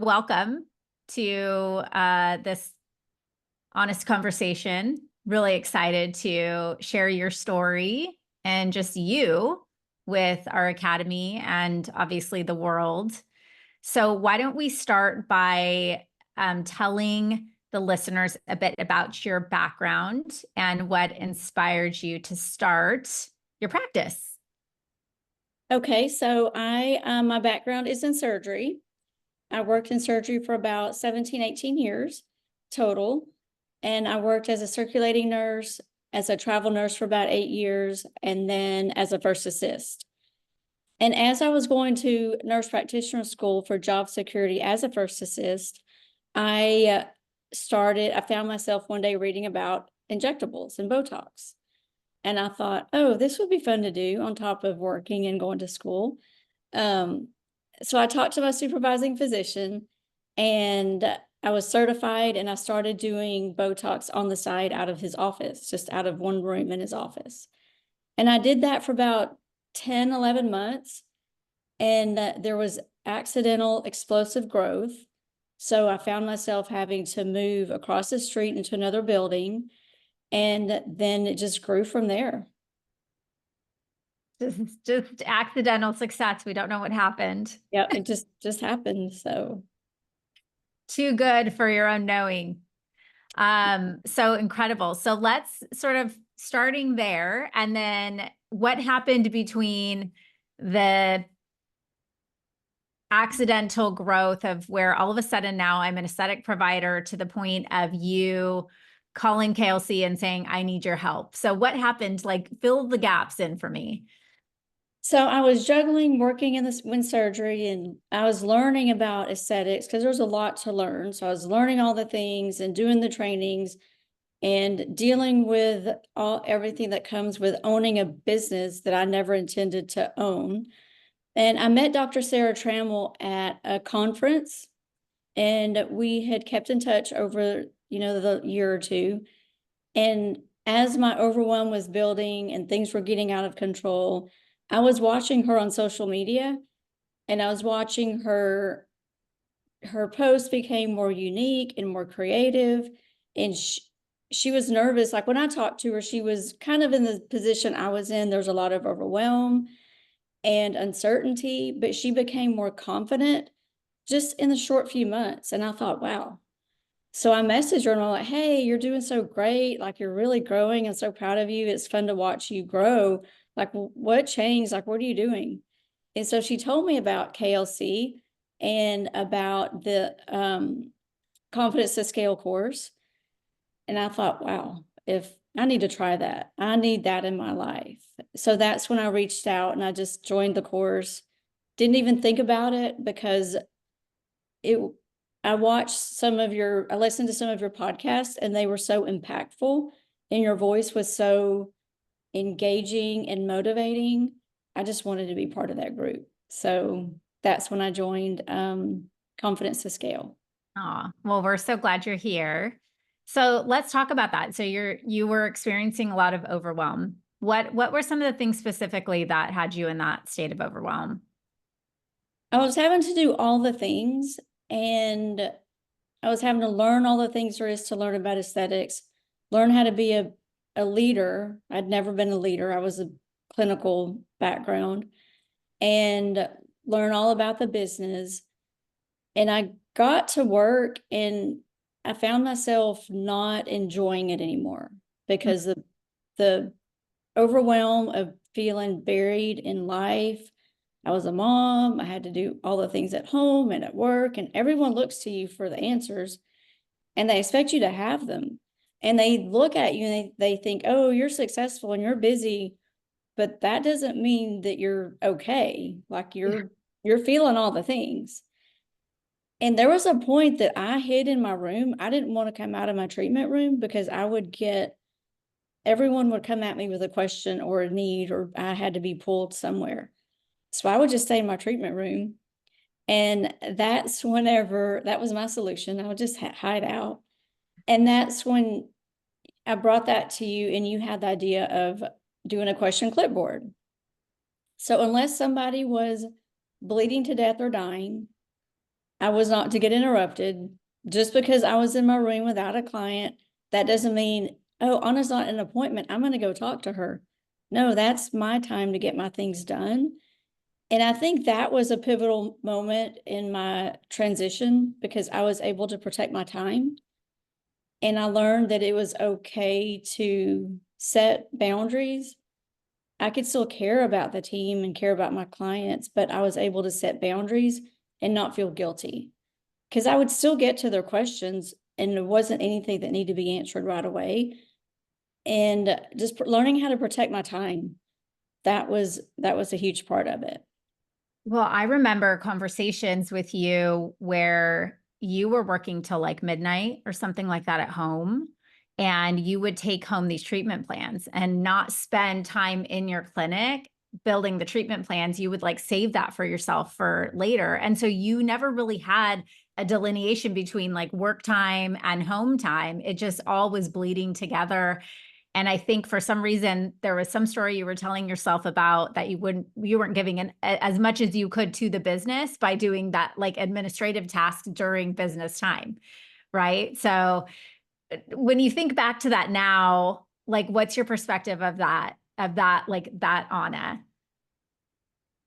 Welcome to this honest conversation. Really excited to share your story and just you with our academy and obviously the world. So why don't we start by telling the listeners a bit about your background and what inspired you to start your practice? Okay, so my background is in surgery. I worked in surgery for about 17, 18 years total. And I worked as a circulating nurse, as a travel nurse for about 8 years, and then as a first assist. And as I was going to nurse practitioner school for job security as a first assist, I found myself one day reading about injectables and Botox. And I thought, oh, this would be fun to do on top of working and going to school. Um, so I talked to my supervising physician, and I was certified, and I started doing Botox on the side out of his office, just out of one room in his office. And I did that for about 10, 11 months. And there was accidental explosive growth. So I found myself having to move across the street into another building. And then it just grew from there. Just accidental success. We don't know what happened. Yeah, it just happened. So Too good for your own knowing. So incredible. So let's sort of starting there, and then what happened between the accidental growth of where all of a sudden now I'm an aesthetic provider to the point of you calling KLC and saying, I need your help. So what happened? Like, fill the gaps in for me. So I was juggling working in surgery, and I was learning about aesthetics because there was a lot to learn. So I was learning all the things and doing the trainings and dealing with everything that comes with owning a business that I never intended to own. And I met Dr. Sarah Trammell at a conference, and we had kept in touch over, the year or two. And as my overwhelm was building and things were getting out of control, I was watching her on social media, and I was watching her posts became more unique and more creative. And she was nervous. Like when I talked to her, she was kind of in the position I was in. There was a lot of overwhelm and uncertainty, but she became more confident just in the short few months. And I thought, wow. So I messaged her and I'm like, hey, you're doing so great. Like you're really growing. I'm so proud of you. It's fun to watch you grow. Like, what changed? Like, what are you doing? And so she told me about KLC and about the Confidence to Scale course. And I thought, wow, if I need to try that, I need that in my life. So that's when I reached out and I just joined the course. Didn't even think about it because it I listened to some of your podcasts, and they were so impactful, and your voice was so engaging and motivating. I just wanted to be part of that group. So that's when I joined Confidence to Scale. Oh, well, we're so glad you're here. So let's talk about that. So you were experiencing a lot of overwhelm. What were some of the things specifically that had you in that state of overwhelm? I was having to do all the things, and I was having to learn all the things there is to learn about aesthetics, learn how to be a leader. I'd never been a leader. I was a clinical background, and learn all about the business. And I got to work, and I found myself not enjoying it anymore because the overwhelm of feeling buried in life. I was a mom. I had to do all the things at home and at work, and everyone looks to you for the answers, and they expect you to have them. And they look at you and they think, oh, you're successful and you're busy, but that doesn't mean that you're okay. Like you're feeling all the things. And there was a point that I hid in my room. I didn't want to come out of my treatment room because everyone would come at me with a question or a need, or I had to be pulled somewhere. So I would just stay in my treatment room. And that was my solution. I would just hide out. And that's when I brought that to you, and you had the idea of doing a question clipboard. So unless somebody was bleeding to death or dying, I was not to get interrupted. Just because I was in my room without a client, that doesn't mean, oh, Anna's not an appointment, I'm going to go talk to her. No, that's my time to get my things done. And I think that was a pivotal moment in my transition because I was able to protect my time. And I learned that it was okay to set boundaries. I could still care about the team and care about my clients, but I was able to set boundaries and not feel guilty because I would still get to their questions and there wasn't anything that needed to be answered right away. And just learning how to protect my time, that was a huge part of it. Well, I remember conversations with you where you were working till like midnight or something like that at home, and you would take home these treatment plans and not spend time in your clinic building the treatment plans. You would like save that for yourself for later. And so you never really had a delineation between like work time and home time. It just all was bleeding together. And I think for some reason, there was some story you were telling yourself about that you weren't giving as much as you could to the business by doing that like administrative task during business time. Right. So when you think back to that now, like what's your perspective of that, like that, Anna?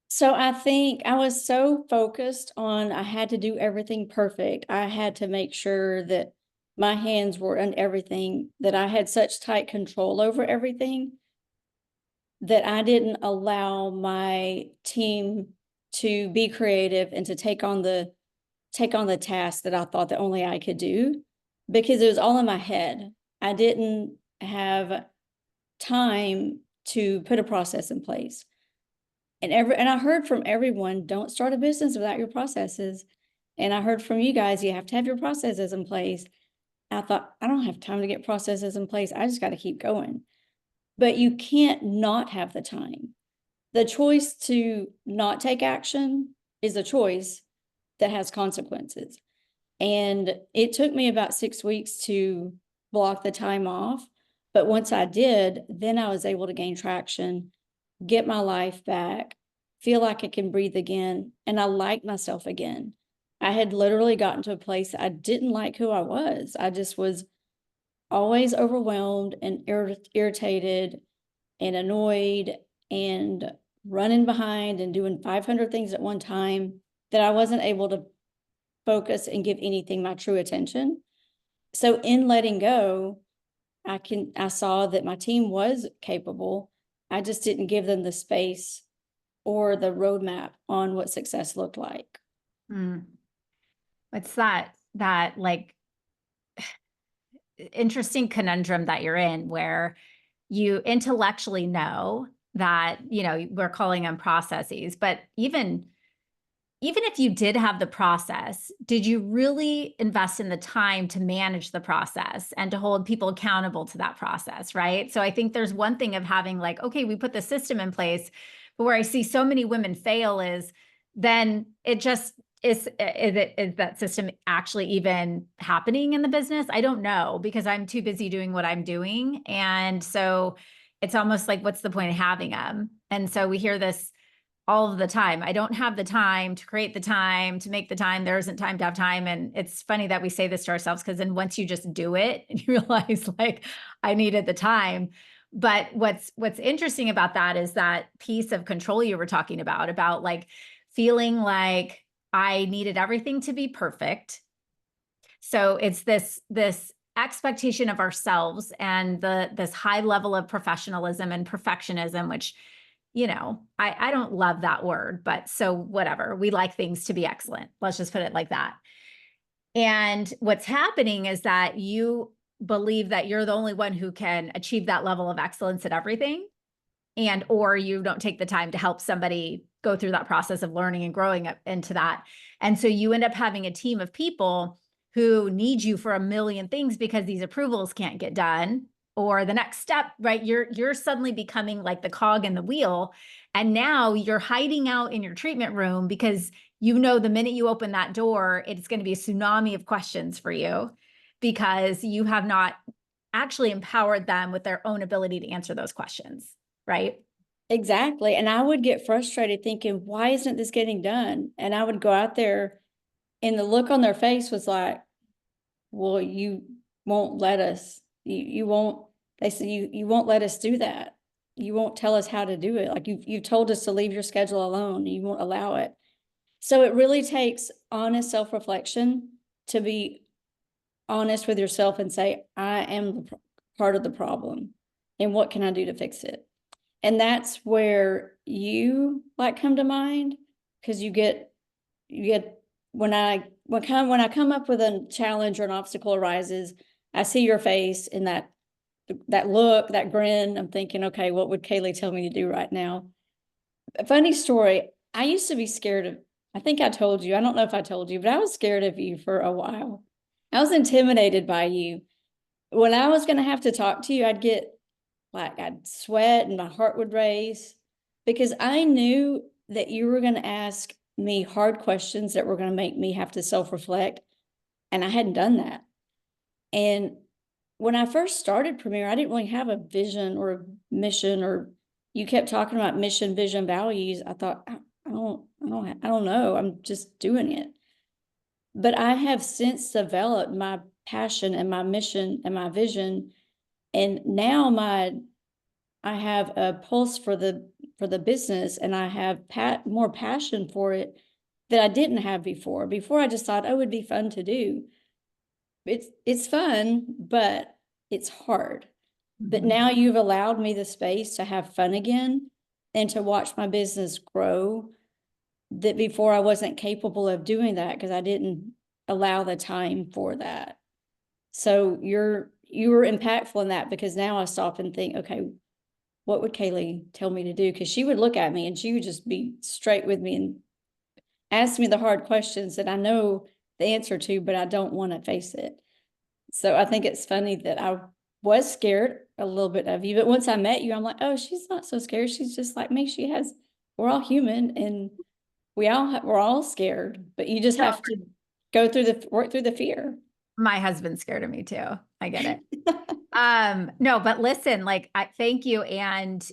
So I think I was so focused on I had to do everything perfect. I had to make sure that my hands were on everything, that I had such tight control over everything that I didn't allow my team to be creative and to take on the task that I thought that only I could do because it was all in my head. I didn't have time to put a process in place. And I heard from everyone, don't start a business without your processes. And I heard from you guys, you have to have your processes in place. I thought, I don't have time to get processes in place. I just got to keep going. But you can't not have the time. The choice to not take action is a choice that has consequences. And it took me about 6 weeks to block the time off. But once I did, then I was able to gain traction, get my life back, feel like I can breathe again, and I like myself again. I had literally gotten to a place I didn't like who I was. I just was always overwhelmed and irritated and annoyed and running behind and doing 500 things at one time that I wasn't able to focus and give anything my true attention. So in letting go, I saw that my team was capable. I just didn't give them the space or the roadmap on what success looked like. Mm. What's that like interesting conundrum that you're in where you intellectually know that, we're calling them processes, but even if you did have the process, did you really invest in the time to manage the process and to hold people accountable to that process, right? So I think there's one thing of having like, okay, we put the system in place, but where I see so many women fail is then it just is that system actually even happening in the business? I don't know because I'm too busy doing what I'm doing. And so it's almost like, what's the point of having them? And so we hear this all of the time. I don't have the time to create the time to make the time. There isn't time to have time. And it's funny that we say this to ourselves because then once you just do it and you realize like I needed the time. But what's interesting about that is that piece of control you were talking about like feeling like I needed everything to be perfect. So it's this expectation of ourselves and this high level of professionalism and perfectionism, which I don't love that word, but so whatever. We like things to be excellent. Let's just put it like that. And what's happening is that you believe that you're the only one who can achieve that level of excellence at everything, and or you don't take the time to help somebody go through that process of learning and growing up into that. And so you end up having a team of people who need you for a million things because these approvals can't get done or the next step, right? You're suddenly becoming like the cog in the wheel. And now you're hiding out in your treatment room because the minute you open that door, it's going to be a tsunami of questions for you because you have not actually empowered them with their own ability to answer those questions, right? Exactly. And I would get frustrated thinking, why isn't this getting done? And I would go out there And the look on their face was like, well, you won't let us, you won't, they said, you won't let us do that. You won't tell us how to do it. Like you told us to leave your schedule alone. You won't allow it. So it really takes honest self-reflection to be honest with yourself and say, I am part of the problem. And what can I do to fix it? And that's where you like come to mind, because you get when I come up with a challenge or an obstacle arises, I see your face and that look, that grin. I'm thinking, okay, what would Kaylee tell me to do right now? A funny story. I used to be scared of, I think I told you, I don't know if I told you, but I was scared of you for a while. I was intimidated by you. When I was going to have to talk to you, I'd sweat and my heart would race, because I knew that you were going to ask me hard questions that were going to make me have to self-reflect. And I hadn't done that. And when I first started Premier, I didn't really have a vision or a mission, or you kept talking about mission, vision, values. I thought, I don't know. I'm just doing it. But I have since developed my passion and my mission and my vision. And now I have a pulse for the business, and I have more passion for it that I didn't have before. Before I just thought, oh, it would be fun to do. It's fun, but it's hard. But now you've allowed me the space to have fun again and to watch my business grow, that before I wasn't capable of doing that because I didn't allow the time for that. So you were impactful in that, because now I stop and think, okay, what would Kaylee tell me to do? Because she would look at me and she would just be straight with me and ask me the hard questions that I know the answer to, but I don't want to face it. So I think it's funny that I was scared a little bit of you, but once I met you, I'm like, oh, she's not so scared. She's just like me. We're all human, and we're all scared, but you just have to work through the fear. My husband's scared of me too. I get it. No, but listen, like, I thank you. And,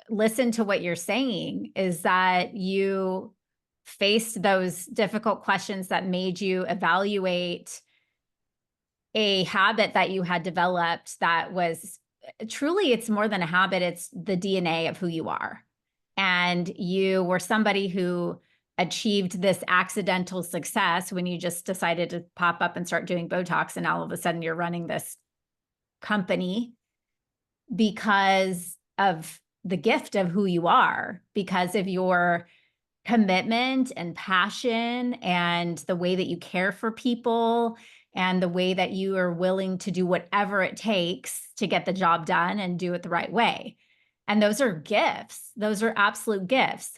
listen to what you're saying is that you faced those difficult questions that made you evaluate a habit that you had developed that was truly, it's more than a habit, it's the DNA of who you are. And you were somebody who achieved this accidental success when you just decided to pop up and start doing Botox, and all of a sudden you're running this company because of the gift of who you are, because of your commitment and passion and the way that you care for people and the way that you are willing to do whatever it takes to get the job done and do it the right way. And those are gifts. Those are absolute gifts.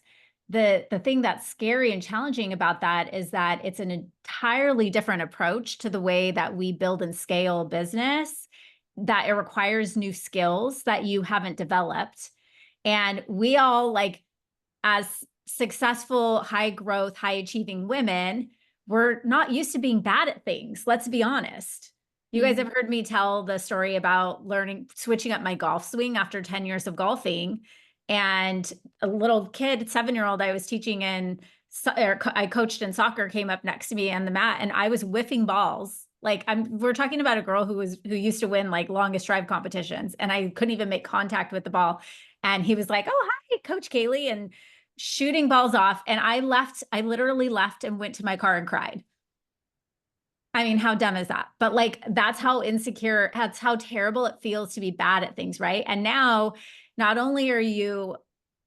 The thing that's scary and challenging about that is that it's an entirely different approach to the way that we build and scale business, that it requires new skills that you haven't developed. And we all, like, as successful, high growth, high achieving women, we're not used to being bad at things. Let's be honest. You guys have heard me tell the story about switching up my golf swing after 10 years of golfing. And a little kid, 7-year-old I was teaching I coached in soccer, came up next to me on the mat, and I was whiffing balls. Like, we're talking about a girl who used to win like longest drive competitions, and I couldn't even make contact with the ball. And he was like, "Oh, hi, Coach Kaylee," and shooting balls off. And I literally left and went to my car and cried. I mean, how dumb is that? But like, that's how terrible it feels to be bad at things, right? And now, not only are you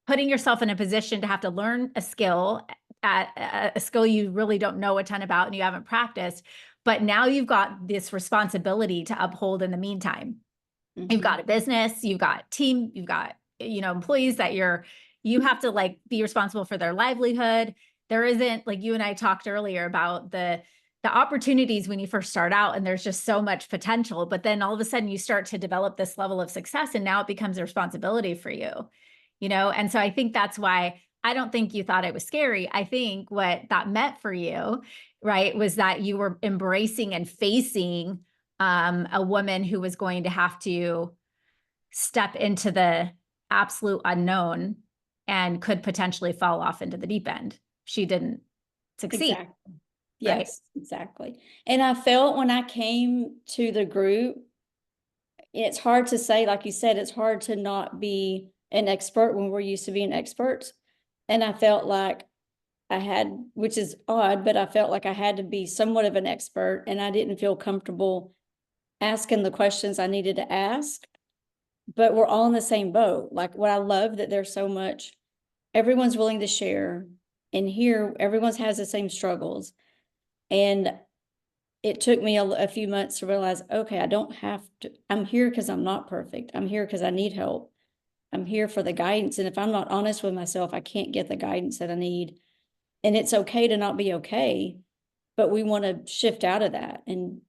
putting yourself in a position to have to learn a skill, a skill you really don't know a ton about and you haven't practiced, but now you've got this responsibility to uphold in the meantime. You've got a business, you've got team, you've got, employees that you have to like be responsible for their livelihood. There isn't, like you and I talked earlier about the opportunities when you first start out, and there's just so much potential, but then all of a sudden you start to develop this level of success, and now it becomes a responsibility for you, And so I think that's why I don't think you thought it was scary. I think what that meant for you, right, was that you were embracing and facing a woman who was going to have to step into the absolute unknown and could potentially fall off into the deep end. She didn't succeed. Exactly. right? Yes, exactly. And I felt when I came to the group, it's hard to say, like you said, it's hard to not be an expert when we're used to being experts. And I felt like I had, which is odd, but I felt like I had to be somewhat of an expert, and I didn't feel comfortable asking the questions I needed to ask. But we're all in the same boat. Like, what I love that there's so much, everyone's willing to share, and here everyone's has the same struggles. And it took me a few months to realize, okay, I don't have to, I'm here because I'm not perfect. I'm here because I need help. I'm here for the guidance. And if I'm not honest with myself, I can't get the guidance that I need. And it's okay to not be okay, but we want to shift out of that. And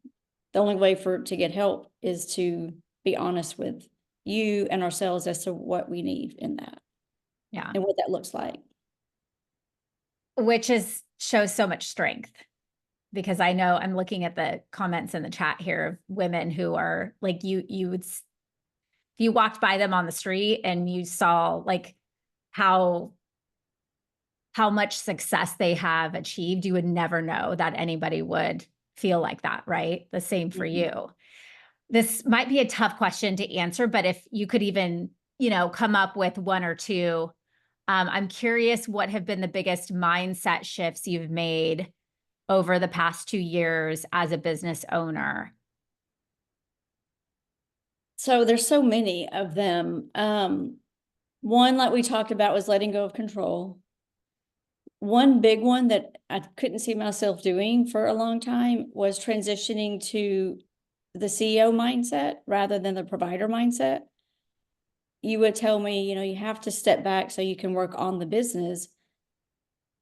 the only way to get help is to be honest with you and ourselves as to what we need in that Yeah. and what that looks like. Which shows so much strength, because I know I'm looking at the comments in the chat here of women who are like, you would, if you walked by them on the street and you saw like how much success they have achieved, you would never know that anybody would feel like that, right? The same for Mhm. you. This might be a tough question to answer, but if you could even, come up with one or two, I'm curious what have been the biggest mindset shifts you've made over the past 2 years as a business owner? So there's so many of them. One, like we talked about, was letting go of control. One big one that I couldn't see myself doing for a long time was transitioning to the CEO mindset rather than the provider mindset. You would tell me, you have to step back so you can work on the business.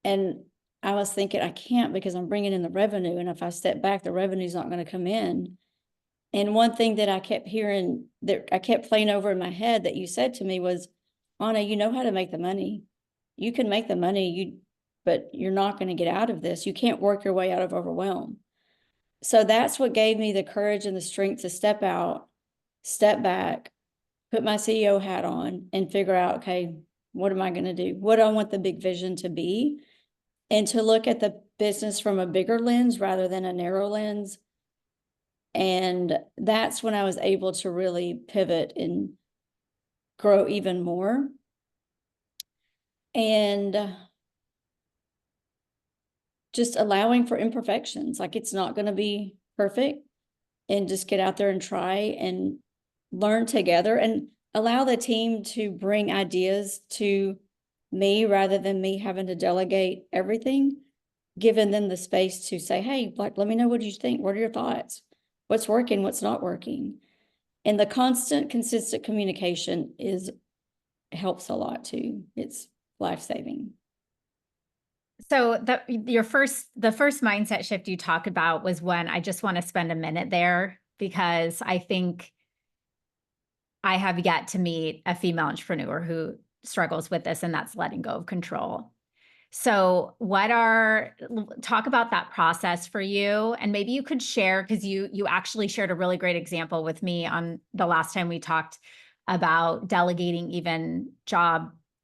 And I was thinking, I can't because I'm bringing in the revenue. And if I step back, the revenue's not going to come in. And one thing that I kept hearing, that I kept playing over in my head that you said to me was, Anna, you know how to make the money. You can make the money, but you're not going to get out of this. You can't work your way out of overwhelm. So that's what gave me the courage and the strength to step out, step back, put my CEO hat on, and figure out, okay, what am I going to do? What do I want the big vision to be? And to look at the business from a bigger lens rather than a narrow lens. And that's when I was able to really pivot and grow even more. And just allowing for imperfections. Like, it's not going to be perfect, and just get out there and try and learn together and allow the team to bring ideas to me rather than me having to delegate everything, giving them the space to say, hey, like, let me know what you think. What are your thoughts? What's working? What's not working? And the constant, consistent communication helps a lot too. It's life-saving. So the first mindset shift you talked about was when I just want to spend a minute there, because I think I have yet to meet a female entrepreneur who struggles with this, and that's letting go of control. So talk about that process for you, and maybe you could share, because you actually shared a really great example with me on the last time we talked about delegating even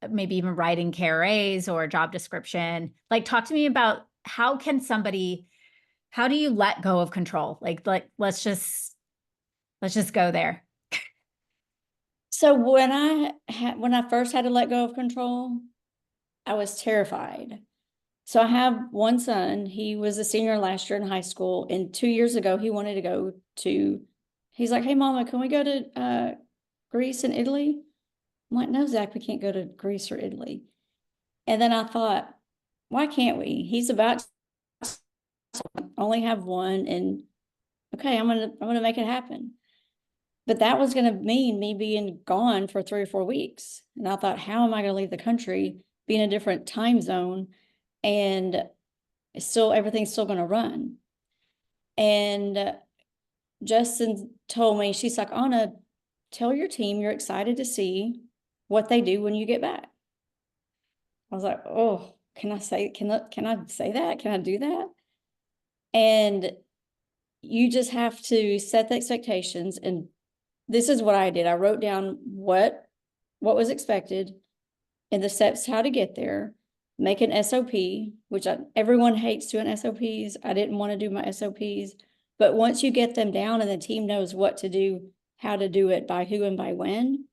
maybe even writing KRAs or job description. Like, talk to me about how do you let go of control? Like let's just go there. So when I first had to let go of control, I was terrified. So I have one son. He was a senior last year in high school, and 2 years ago he wanted to go to. He's like, "Hey, Mama, can we go to Greece and Italy?" I'm like, "No, Zach, we can't go to Greece or Italy." And then I thought, "Why can't we? He's about to only have one, and okay, I'm gonna make it happen." But that was going to mean me being gone for 3 or 4 weeks. And I thought, how am I going to leave the country, be in a different time zone, and everything's still going to run? And Justin told me, she's like, Anna, tell your team you're excited to see what they do when you get back. I was like, oh, can I say that? Can I do that? And you just have to set the expectations. And this is what I did. I wrote down what was expected and the steps how to get there, make an SOP, which everyone hates doing SOPs. I didn't want to do my SOPs, but once you get them down and the team knows what to do, how to do it, by who and by when,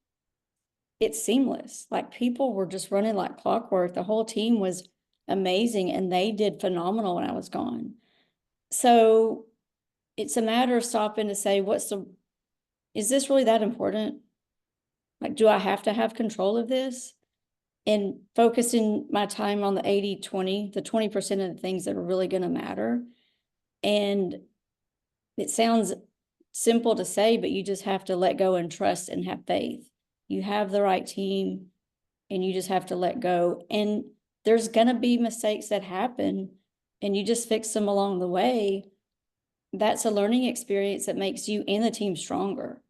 it's seamless. Like, people were just running like clockwork. The whole team was amazing and they did phenomenal when I was gone. So it's a matter of stopping to say, is this really that important? Like, do I have to have control of this? And focusing my time on the 80-20, the 20% of the things that are really going to matter. And it sounds simple to say, but you just have to let go and trust and have faith. You have the right team and you just have to let go. And there's going to be mistakes that happen and you just fix them along the way. That's a learning experience that makes you and the team stronger.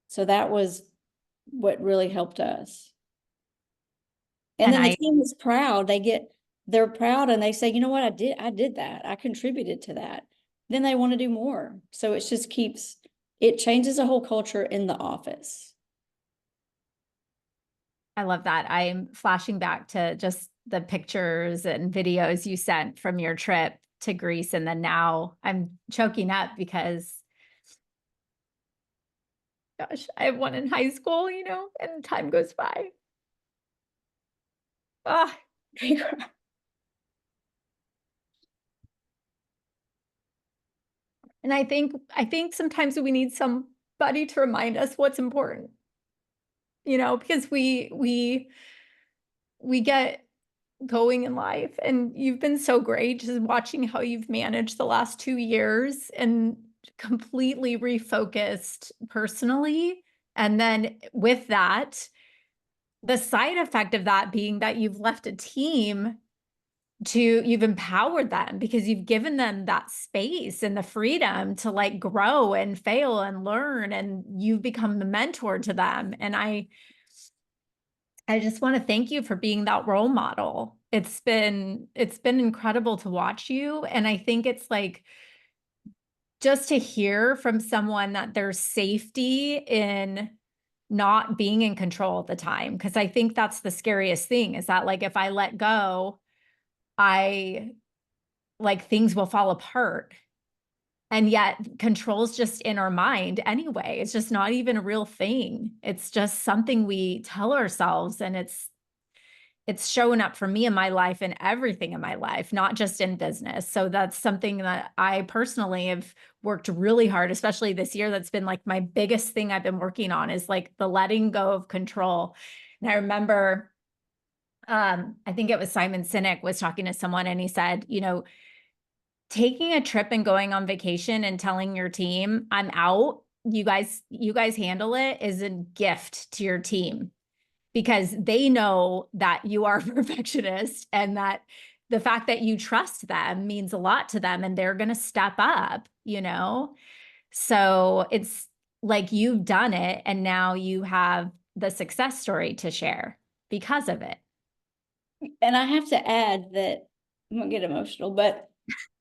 So that was what really helped us. And then the team is proud. They're proud and they say, you know what, I did that. I contributed to that. Then they want to do more. So it changes the whole culture in the office. I love that. I'm flashing back to just the pictures and videos you sent from your trip to Greece. And then now I'm choking up because, gosh, I have one in high school, and time goes by. Ah. And I think sometimes we need somebody to remind us what's important, because we get going in life, and you've been so great just watching how you've managed the last 2 years and completely refocused personally. And then with that, the side effect of that being that you've left a team you've empowered them because you've given them that space and the freedom to like grow and fail and learn, and you've become the mentor to them. And I just want to thank you for being that role model. It's been incredible to watch you. And I think it's like, just to hear from someone that there's safety in not being in control at the time. Because I think that's the scariest thing, is that like, if I let go, things will fall apart. And yet control's just in our mind anyway. It's just not even a real thing. It's just something we tell ourselves. And it's showing up for me in my life and everything in my life, not just in business. So that's something that I personally have worked really hard, especially this year. That's been like my biggest thing I've been working on, is like the letting go of control. And I remember, I think it was Simon Sinek was talking to someone and he said, taking a trip and going on vacation and telling your team, I'm out, you guys handle it, is a gift to your team, because they know that you are a perfectionist and that the fact that you trust them means a lot to them and they're going to step up, So it's like you've done it and now you have the success story to share because of it. And I have to add that, I'm gonna get emotional, but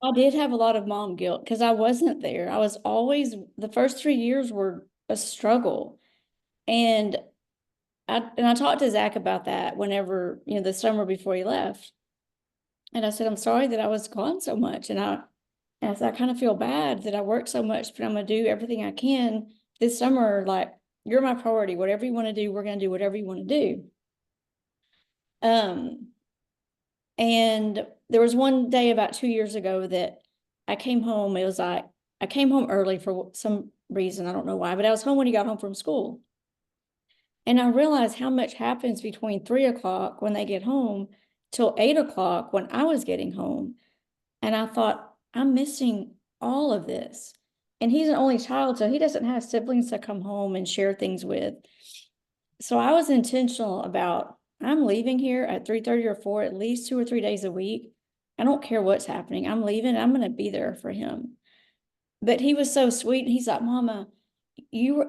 I did have a lot of mom guilt because I wasn't there. I was always, the first 3 years were a struggle. And I talked to Zach about that whenever, the summer before he left. And I said, I'm sorry that I was gone so much. And I kind of feel bad that I worked so much, but I'm gonna do everything I can this summer. Like, you're my priority. Whatever you want to do, we're gonna do whatever you want to do. And there was one day about 2 years ago that I came home. It was like, I came home early for some reason. I don't know why, but I was home when he got home from school. And I realized how much happens between 3 o'clock when they get home till 8 o'clock when I was getting home. And I thought, I'm missing all of this. And he's an only child, so he doesn't have siblings to come home and share things with. So I was intentional about, I'm leaving here at 3:30 or 4, at least 2 or 3 days a week. I don't care what's happening. I'm leaving. I'm going to be there for him. But he was so sweet. He's like, Mama,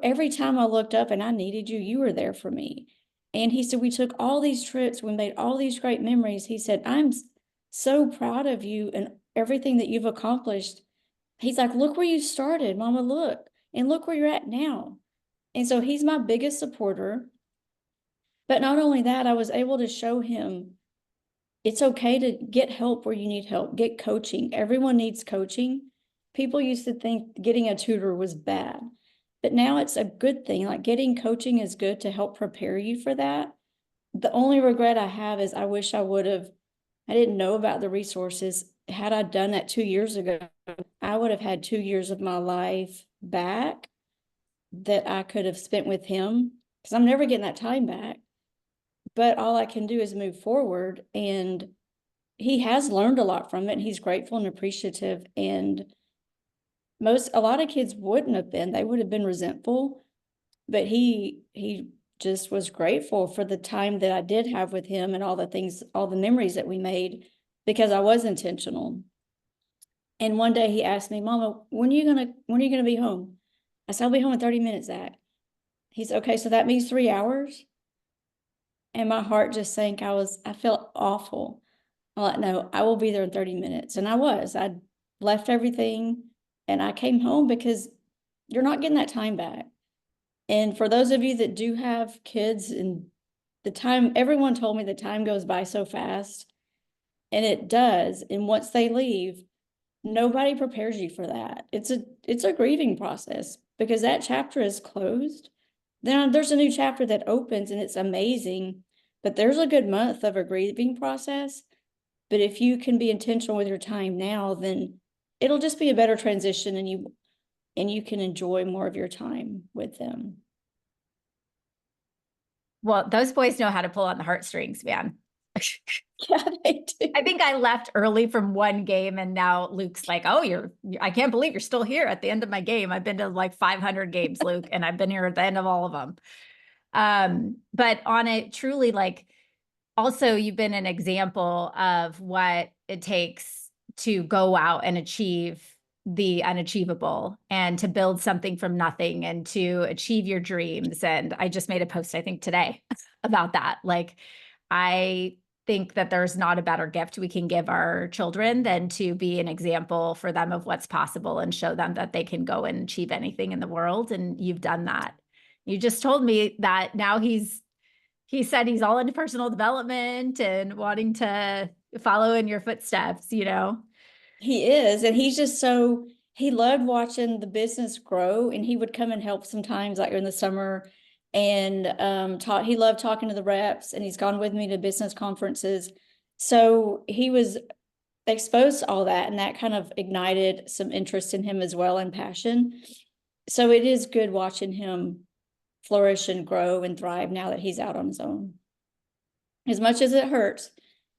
every time I looked up and I needed you, you were there for me. And he said, we took all these trips. We made all these great memories. He said, I'm so proud of you and everything that you've accomplished. He's like, look where you started, Mama, look. And look where you're at now. And so he's my biggest supporter. But not only that, I was able to show him it's okay to get help where you need help, get coaching. Everyone needs coaching. People used to think getting a tutor was bad, but now it's a good thing. Like getting coaching is good to help prepare you for that. The only regret I have is I wish I didn't know about the resources. Had I done that 2 years ago, I would have had 2 years of my life back that I could have spent with him, because I'm never getting that time back. But all I can do is move forward, and he has learned a lot from it. And he's grateful and appreciative. And a lot of kids wouldn't have been, they would have been resentful, but he just was grateful for the time that I did have with him and all the things, all the memories that we made, because I was intentional. And one day he asked me, Mama, when are you gonna be home? I said, I'll be home in 30 minutes, Zach. He's okay, so that means 3 hours. And my heart just sank. I felt awful. I'm like, no, I will be there in 30 minutes. And I left everything and I came home, because you're not getting that time back. And for those of you that do have kids, and everyone told me the time goes by so fast, and it does. And once they leave, nobody prepares you for that. It's a grieving process, because that chapter is closed. Then there's a new chapter that opens, and it's amazing. But there's a good month of a grieving process. But if you can be intentional with your time now, then it'll just be a better transition, and you can enjoy more of your time with them. Well, those boys know how to pull on the heartstrings, man. Yeah, they do. I think I left early from one game, and now Luke's like, oh, I can't believe you're still here at the end of my game. I've been to like 500 games, Luke, and I've been here at the end of all of them. But on it, truly, like, also, you've been an example of what it takes to go out and achieve the unachievable, and to build something from nothing, and to achieve your dreams. And I just made a post, I think today, about that. Like, I think that there's not a better gift we can give our children than to be an example for them of what's possible, and show them that they can go and achieve anything in the world. And you've done that. You just told me that now he said he's all into personal development and wanting to follow in your footsteps, you know? He is. And he loved watching the business grow, and he would come and help sometimes, like in the summer, and he loved talking to the reps, and he's gone with me to business conferences. So he was exposed to all that, and that kind of ignited some interest in him as well, and passion. So it is good watching him flourish and grow and thrive now that he's out on his own. As much as it hurts,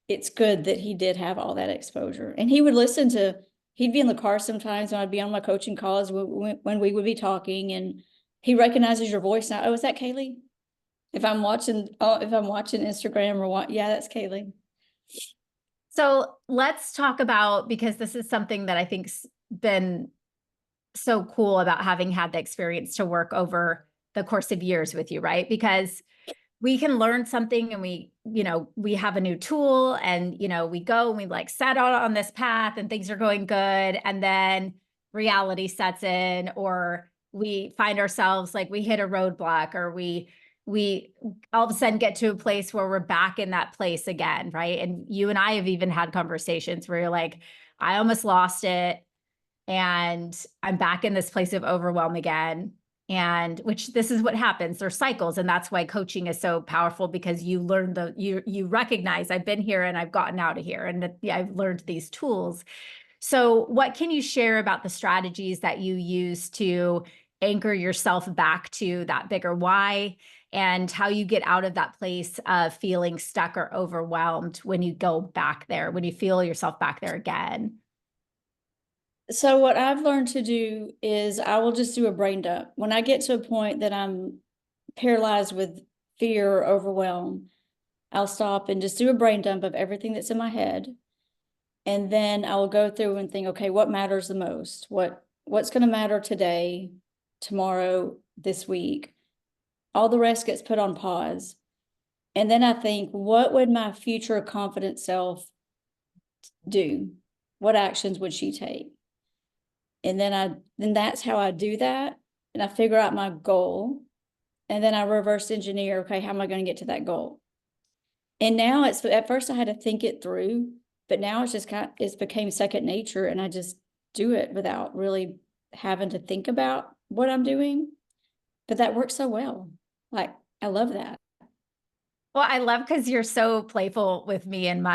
it's good that he did have all that exposure. And he'd be in the car sometimes when I'd be on my coaching calls, when we would be talking, and he recognizes your voice now. Oh, is that Kaylee? If I'm watching Instagram or what, yeah, that's Kaylee. So let's talk about, because this is something that I think's been so cool about having had the experience to work over the course of years with you, right? Because we can learn something, and we have a new tool, and, we go and we like set out on this path, and things are going good. And then reality sets in, or we find ourselves like we hit a roadblock, or we all of a sudden get to a place where we're back in that place again, right? And you and I have even had conversations where you're like, I almost lost it, and I'm back in this place of overwhelm again. And which, this is what happens. There's cycles. And that's why coaching is so powerful, because you learn you recognize, I've been here and I've gotten out of here, and I've learned these tools. So what can you share about the strategies that you use to anchor yourself back to that bigger why, and how you get out of that place of feeling stuck or overwhelmed when you go back there, when you feel yourself back there again? So what I've learned to do is I will just do a brain dump. When I get to a point that I'm paralyzed with fear or overwhelm, I'll stop and just do a brain dump of everything that's in my head. And then I will go through and think, okay, what matters the most? What's going to matter today, tomorrow, this week? All the rest gets put on pause. And then I think, what would my future confident self do? What actions would she take? And then that's how I do that. And I figure out my goal. And then I reverse engineer, okay, how am I going to get to that goal? And now at first I had to think it through, but now it's became second nature, and I just do it without really having to think about what I'm doing. But that works so well. Like, I love that. Well, I love because you're so playful with me and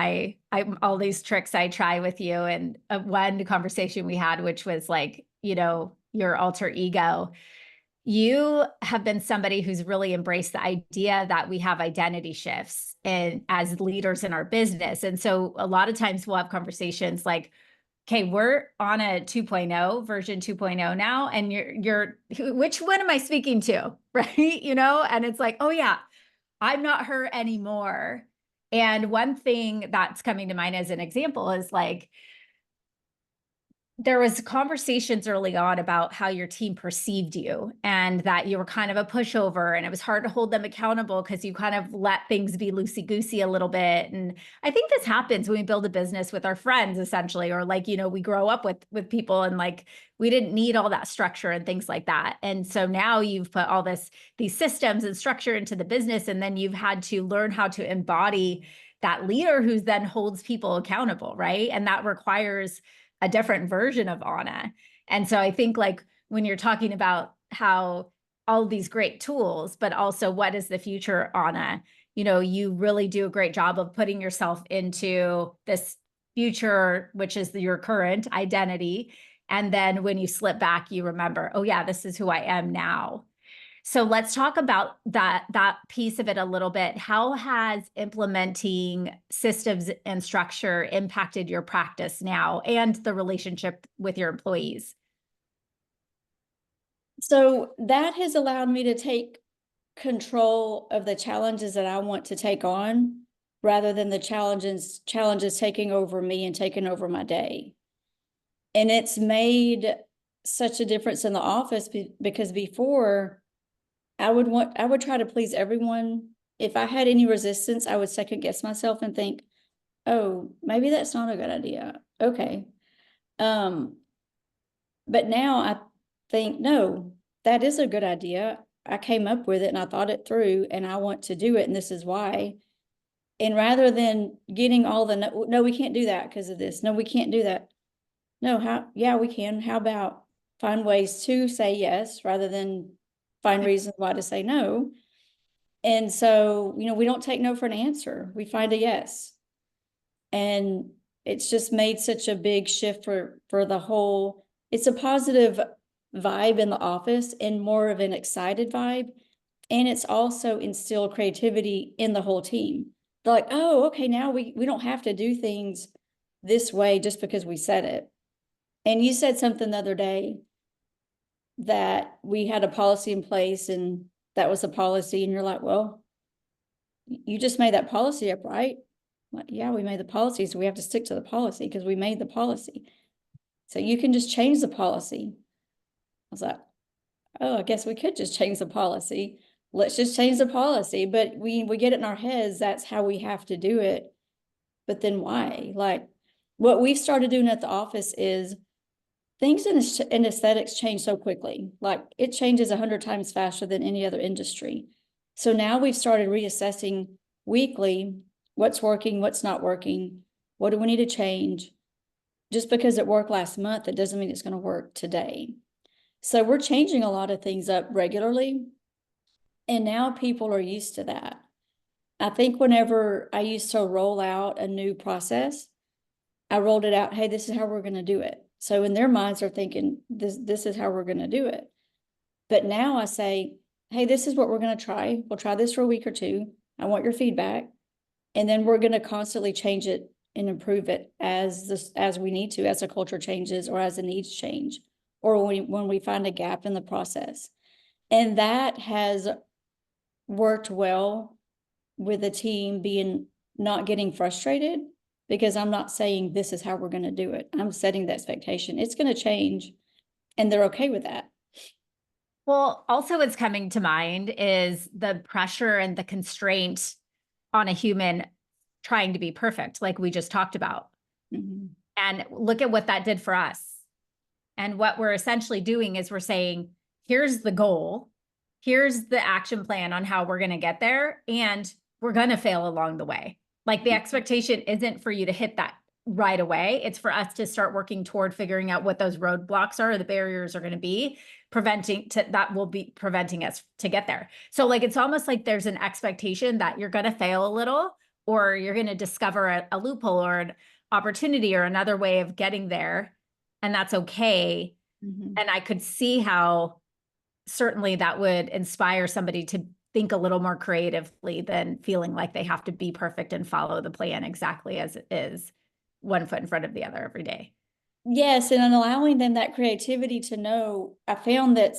all these tricks I try with you. And one conversation we had, which was like, your alter ego. You have been somebody who's really embraced the idea that we have identity shifts and as leaders in our business. And so a lot of times we'll have conversations like, okay, we're on a 2.0 version 2.0 now. And you're, which one am I speaking to? Right. And it's like, oh yeah, I'm not her anymore. And one thing that's coming to mind as an example is like, there was conversations early on about how your team perceived you and that you were kind of a pushover and it was hard to hold them accountable because you kind of let things be loosey-goosey a little bit. And I think this happens when we build a business with our friends essentially, or like, we grow up with people and like we didn't need all that structure and things like that. And so now you've put all these systems and structure into the business, and then you've had to learn how to embody that leader who then holds people accountable, right? And that requires a different version of Anna. And so I think like when you're talking about how all these great tools, but also what is the future Anna, you really do a great job of putting yourself into this future, which is your current identity. And then when you slip back, you remember, oh yeah, this is who I am now. So let's talk about that piece of it a little bit. How has implementing systems and structure impacted your practice now and the relationship with your employees? So that has allowed me to take control of the challenges that I want to take on, rather than the challenges taking over me and taking over my day. And it's made such a difference in the office because before I would try to please everyone. If I had any resistance, I would second guess myself and think, oh, maybe that's not a good idea. Okay. Um, but now I think, no, that is a good idea. I came up with it and I thought it through and I want to do it. And this is why. And rather than getting all the, no, we can't do that because of this. No, we can't do that. No, yeah, we can. How about find ways to say yes rather than find reasons why to say no. And so, we don't take no for an answer. We find a yes. And it's just made such a big shift for the whole. It's a positive vibe in the office and more of an excited vibe. And it's also instilled creativity in the whole team. They're like, oh, okay, now we don't have to do things this way just because we said it. And you said something the other day that we had a policy in place and that was a policy. And you're like, well, you just made that policy up, right? Like, yeah, we made the policy, so we have to stick to the policy because we made the policy. So you can just change the policy. I was like, oh, I guess we could just change the policy. Let's just change the policy. But we get it in our heads, that's how we have to do it. But then why? Like, what we started doing at the office is things in aesthetics change so quickly. Like, it changes 100 times faster than any other industry. So now we've started reassessing weekly what's working, what's not working, what do we need to change. Just because it worked last month, it doesn't mean it's going to work today. So we're changing a lot of things up regularly. And now people are used to that. I think whenever I used to roll out a new process, I rolled it out, hey, this is how we're going to do it. So in their minds, they're thinking, this is how we're going to do it. But now I say, hey, this is what we're going to try. We'll try this for a week or two. I want your feedback. And then we're going to constantly change it and improve it as we need to, as the culture changes or as the needs change, or when we find a gap in the process. And that has worked well with the team being not getting frustrated, because I'm not saying this is how we're going to do it. I'm setting the expectation. It's going to change, and they're okay with that. Well, also what's coming to mind is the pressure and the constraint on a human trying to be perfect, like we just talked about. Mm-hmm. And look at what that did for us. And what we're essentially doing is we're saying, here's the goal, here's the action plan on how we're going to get there, and we're going to fail along the way. Like the expectation isn't for you to hit that right away. It's for us to start working toward figuring out what those roadblocks are, or the barriers are going to be that will be preventing us to get there. So like, it's almost like there's an expectation that you're going to fail a little, or you're going to discover a loophole or an opportunity or another way of getting there. And that's okay. Mhm. And I could see how certainly that would inspire somebody to think a little more creatively than feeling like they have to be perfect and follow the plan exactly as it is, one foot in front of the other every day. Yes, and in allowing them that creativity to know, I found that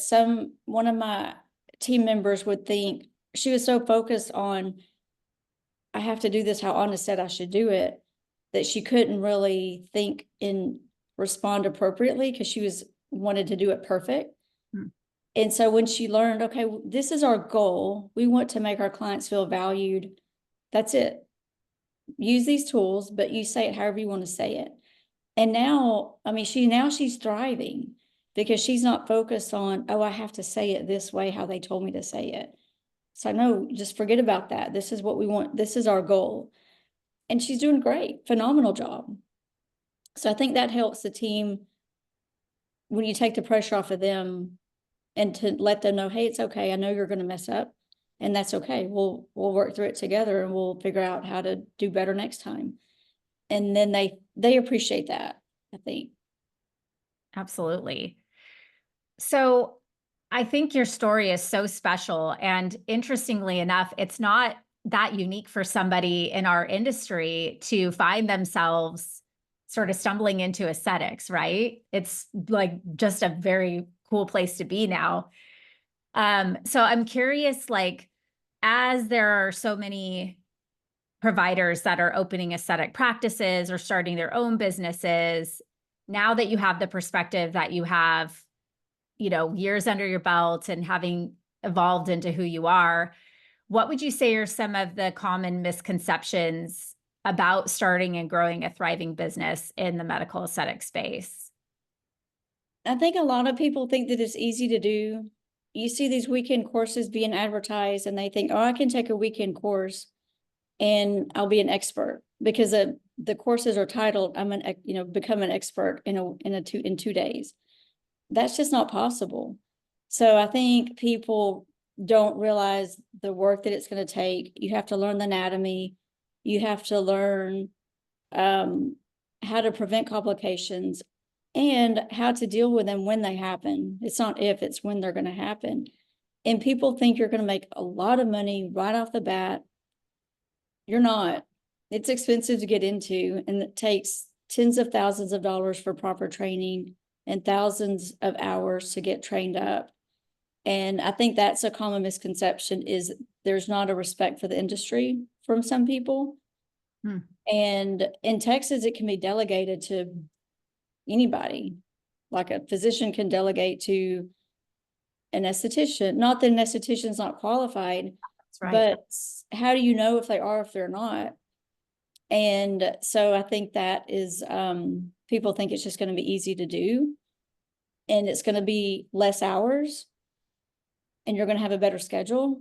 one of my team members would think she was so focused on, I have to do this how Anna said I should do it, that she couldn't really think and respond appropriately because she was wanted to do it perfect. Hmm. And so when she learned, okay, this is our goal, we want to make our clients feel valued. That's it. Use these tools, but you say it however you want to say it. And now, I mean, she's thriving because she's not focused on, oh, I have to say it this way, how they told me to say it. So no, just forget about that. This is what we want. This is our goal. And she's doing great, phenomenal job. So I think that helps the team when you take the pressure off of them and to let them know, hey, it's okay. I know you're going to mess up and that's okay. We'll work through it together and we'll figure out how to do better next time. And then they appreciate that, I think. Absolutely. So I think your story is so special. And interestingly enough, it's not that unique for somebody in our industry to find themselves sort of stumbling into aesthetics, right? It's like just a very cool place to be now. So I'm curious, like, as there are so many providers that are opening aesthetic practices or starting their own businesses, now that you have the perspective that you have, years under your belt and having evolved into who you are, what would you say are some of the common misconceptions about starting and growing a thriving business in the medical aesthetic space? I think a lot of people think that it's easy to do. You see these weekend courses being advertised and they think, oh, I can take a weekend course and I'll be an expert because the courses are titled, become an expert in 2 days. That's just not possible. So I think people don't realize the work that it's going to take. You have to learn the anatomy. You have to learn how to prevent complications and how to deal with them when they happen. It's not if, it's when they're going to happen. And people think you're going to make a lot of money right off the bat. You're not. It's expensive to get into, and it takes tens of thousands of dollars for proper training and thousands of hours to get trained up. And I think that's a common misconception is there's not a respect for the industry from some people. Hmm. And in Texas, it can be delegated to anybody. Like a physician can delegate to an esthetician. Not that an esthetician's not qualified, That's right. but how do you know if they are, if they're not? And so I think that is, people think it's just going to be easy to do and it's going to be less hours and you're going to have a better schedule.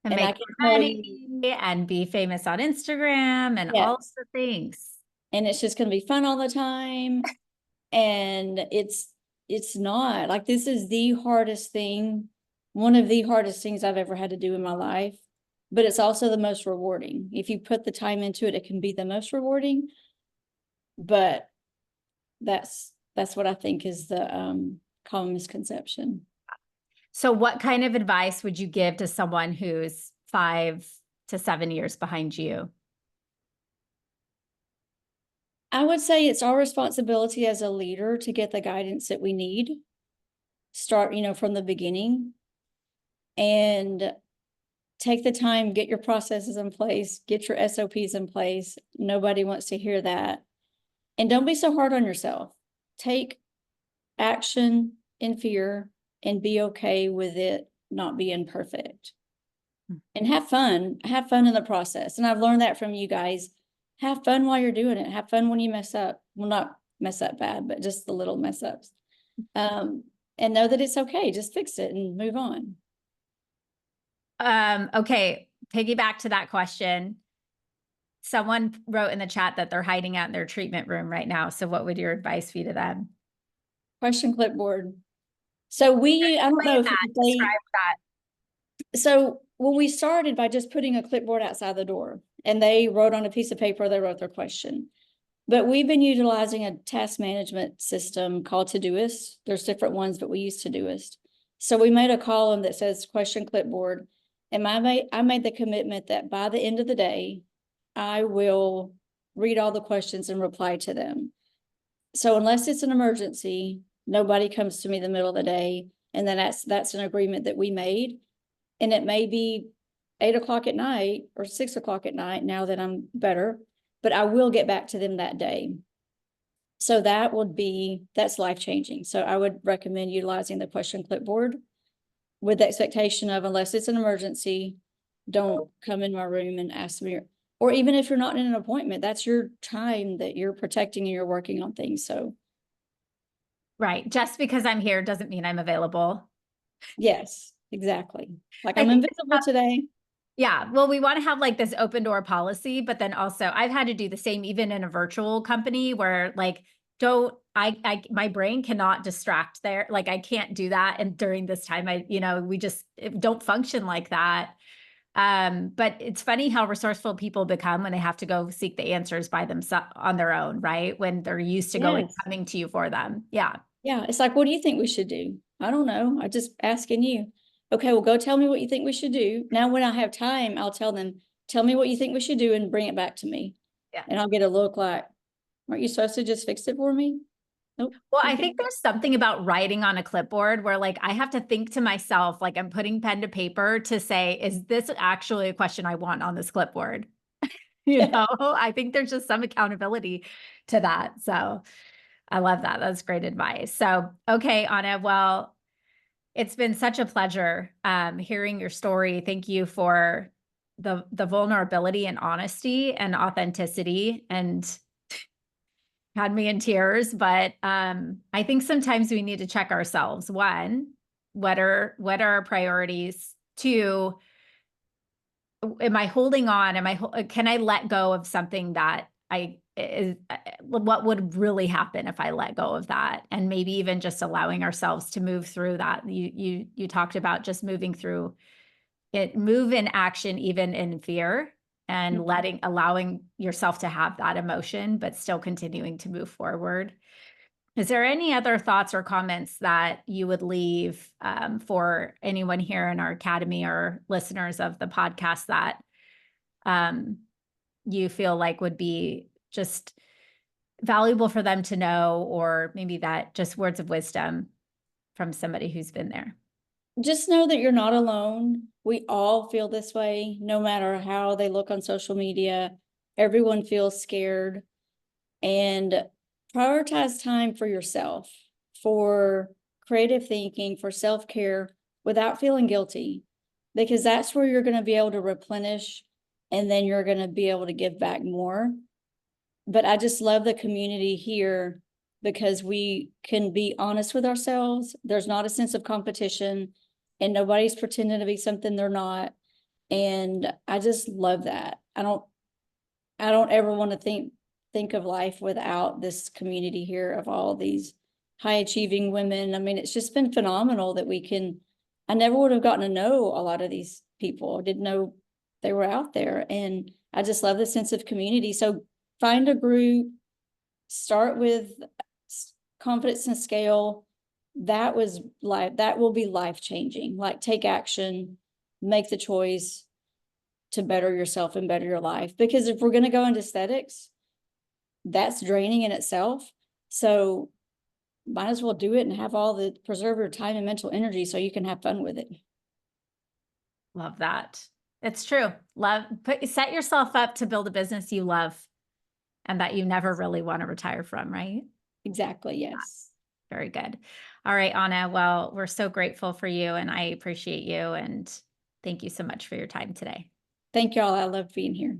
And And I make can more tell money you, and be famous on Instagram and all yes, the things. and it's just going to be fun all the time. And it's not like, this is the hardest thing, one of the hardest things I've ever had to do in my life, but it's also the most rewarding. If you put the time into it, it can be the most rewarding. But that's what I think is the common misconception. So what kind of advice would you give to someone who's 5 to 7 years behind you? I would say it's our responsibility as a leader to get the guidance that we need. Start, from the beginning and take the time, get your processes in place, get your SOPs in place. Nobody wants to hear that. And don't be so hard on yourself. Take action in fear and be okay with it not being perfect. And have fun. Have fun in the process. And I've learned that from you guys. Have fun while you're doing it. Have fun when you mess up. Well, not mess up bad, but just the little mess ups. And know that it's okay. Just fix it and move on. Okay, piggyback to that question. someone wrote in the chat that they're hiding out in their treatment room right now. So what would your advice be to them? Question clipboard. So I don't know if Describe that. so when we started by just putting a clipboard outside the door and they wrote on a piece of paper, they wrote their question. But we've been utilizing a task management system called Todoist. There's different ones, but we use Todoist. So we made a column that says question clipboard. And I made the commitment that by the end of the day, I will read all the questions and reply to them. So unless it's an emergency, nobody comes to me in the middle of the day. And then that's an agreement that we made. And it may be 8 o'clock at night or 6 o'clock at night now that I'm better, but I will get back to them that day. So that's life-changing. So I would recommend utilizing the question clipboard with the expectation of, unless it's an emergency, don't come in my room and ask me, or even if you're not in an appointment, that's your time that you're protecting and you're working on things. So. Right. Just because I'm here doesn't mean I'm available. Yes, exactly. Like I I'm think invisible today. yeah. Well, we want to have like this open door policy, but then also I've had to do the same even in a virtual company where like, my brain cannot distract there. Like I can't do that. And during this time, we just don't function like that. But it's funny how resourceful people become when they have to go seek the answers by themselves on their own, right? When they're used to Yes. coming to you for them. Yeah. Yeah. It's like, what do you think we should do? I don't know. I just asking you. Okay, well, go tell me what you think we should do. Now, when I have time, I'll tell them, tell me what you think we should do and bring it back to me. Yeah. And I'll get a look like, aren't you supposed to just fix it for me? Nope. Well, I Okay. think there's something about writing on a clipboard where like I have to think to myself, like I'm putting pen to paper to say, is this actually a question I want on this clipboard? I think there's just some accountability to that. So I love that. That's great advice. So, okay, Anna, well, it's been such a pleasure hearing your story. Thank you for the vulnerability and honesty and authenticity, and had me in tears. But I think sometimes we need to check ourselves. One, what are our priorities? Two, am I holding on? Can I let go of something that what would really happen if I let go of that? And maybe even just allowing ourselves to move through that. You talked about just moving through it, move in action, even in fear, and allowing yourself to have that emotion, but still continuing to move forward. Is there any other thoughts or comments that you would leave for anyone here in our academy or listeners of the podcast that you feel like would be just valuable for them to know, or maybe that just words of wisdom from somebody who's been there? Just know that you're not alone. We all feel this way, no matter how they look on social media. Everyone feels scared. And prioritize time for yourself, for creative thinking, for self-care without feeling guilty, because that's where you're going to be able to replenish and then you're going to be able to give back more. But I just love the community here because we can be honest with ourselves. There's not a sense of competition and nobody's pretending to be something they're not. And I just love that. I don't ever want to think of life without this community here of all these high achieving women. I mean, it's just been phenomenal that I never would have gotten to know a lot of these people. I didn't know they were out there. And I just love the sense of community. So find a group, start with confidence and scale. That will be life changing. Like take action, make the choice to better yourself and better your life. Because if we're going to go into aesthetics, that's draining in itself. So might as well do it and preserve your time and mental energy so you can have fun with it. Love that. It's true. Set yourself up to build a business you love and that you never really want to retire from, right? Exactly. Yes. Very good. All right, Anna. Well, we're so grateful for you and I appreciate you. And thank you so much for your time today. Thank y'all. I love being here.